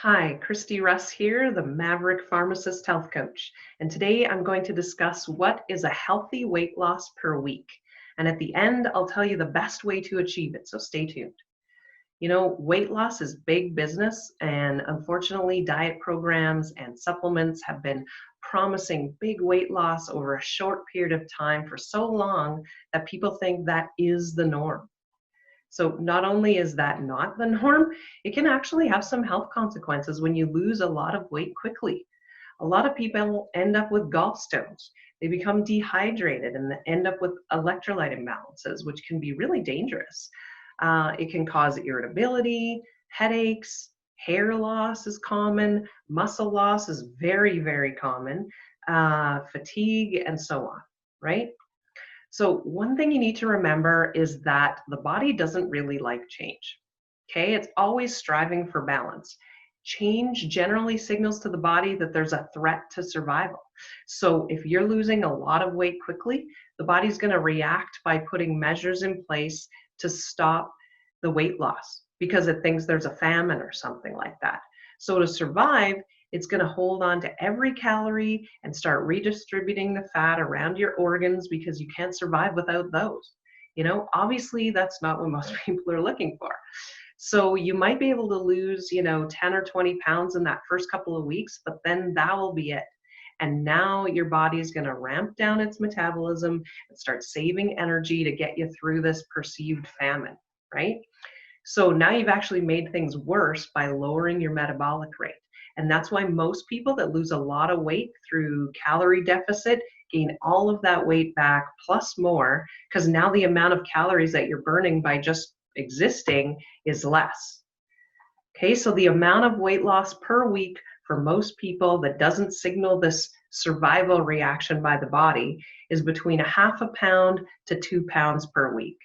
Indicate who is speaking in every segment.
Speaker 1: Hi, Christy Russ here, the Maverick Pharmacist Health Coach. And today I'm going to discuss what is a healthy weight loss per week. And at the end, I'll tell you the best way to achieve it. So stay tuned. Weight loss is big business, and unfortunately, diet programs and supplements have been promising big weight loss over a short period of time for so long that people think that is the norm. So not only is that not the norm, it can actually have some health consequences when you lose a lot of weight quickly. A lot of people end up with gallstones. They become dehydrated and end up with electrolyte imbalances, which can be really dangerous. It can cause irritability, headaches, hair loss is common, muscle loss is very, very common, fatigue, and so on, right? So one thing you need to remember is that the body doesn't really like change. Okay, it's always striving for balance. Change generally signals to the body that there's a threat to survival. So if you're losing a lot of weight quickly, the body's going to react by putting measures in place to stop the weight loss because it thinks there's a famine or something like that. So to survive, it's going to hold on to every calorie and start redistributing the fat around your organs because you can't survive without those. Obviously, that's not what most people are looking for. So you might be able to lose, 10 or 20 pounds in that first couple of weeks, but then that will be it. And now your body is going to ramp down its metabolism and start saving energy to get you through this perceived famine, right? So now you've actually made things worse by lowering your metabolic rate. And that's why most people that lose a lot of weight through calorie deficit gain all of that weight back plus more, because now the amount of calories that you're burning by just existing is less. Okay, so the amount of weight loss per week for most people that doesn't signal this survival reaction by the body is between a half a pound to 2 pounds per week.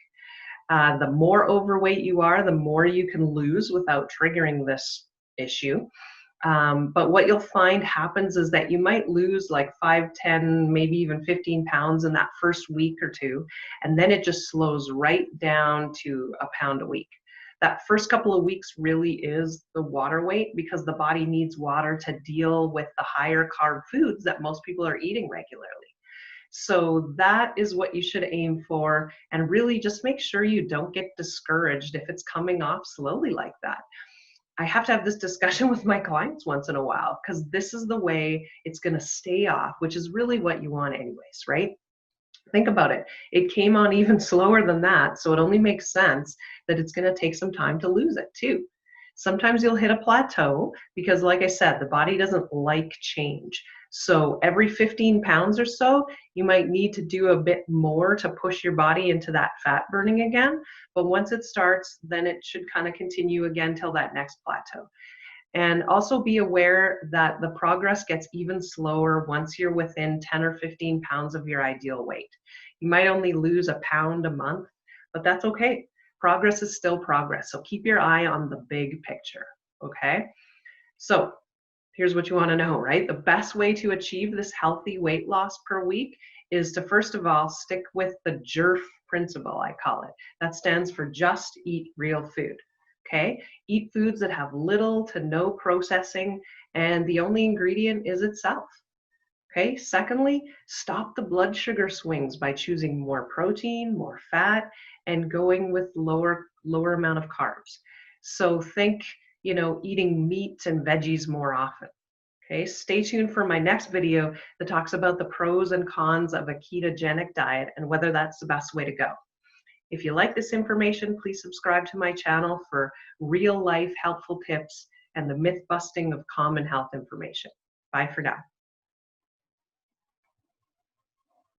Speaker 1: The more overweight you are, the more you can lose without triggering this issue. But what you'll find happens is that you might lose like 5, 10, maybe even 15 pounds in that first week or two, and then it just slows right down to a pound a week. That first couple of weeks really is the water weight because the body needs water to deal with the higher carb foods that most people are eating regularly. So that is what you should aim for, and really just make sure you don't get discouraged if it's coming off slowly like that. I have to have this discussion with my clients once in a while because this is the way it's going to stay off, which is really what you want anyways, right? Think about it. It came on even slower than that, so it only makes sense that it's going to take some time to lose it too. Sometimes you'll hit a plateau because, like I said, the body doesn't like change. So every 15 pounds or so, you might need to do a bit more to push your body into that fat burning again. But once it starts, then it should kind of continue again till that next plateau. And also be aware that the progress gets even slower once you're within 10 or 15 pounds of your ideal weight. You might only lose a pound a month, but that's okay. Progress is still progress. So keep your eye on the big picture, okay? So here's what you want to know, right? The best way to achieve this healthy weight loss per week is to, first of all, stick with the JERF principle, I call it. That stands for just eat real food. Okay, eat foods that have little to no processing and the only ingredient is itself. Okay, secondly, stop the blood sugar swings by choosing more protein, more fat, and going with lower amount of carbs. So think, eating meat and veggies more often. Okay, stay tuned for my next video that talks about the pros and cons of a ketogenic diet and whether that's the best way to go. If you like this information, please subscribe to my channel for real life helpful tips and the myth busting of common health information. Bye for now.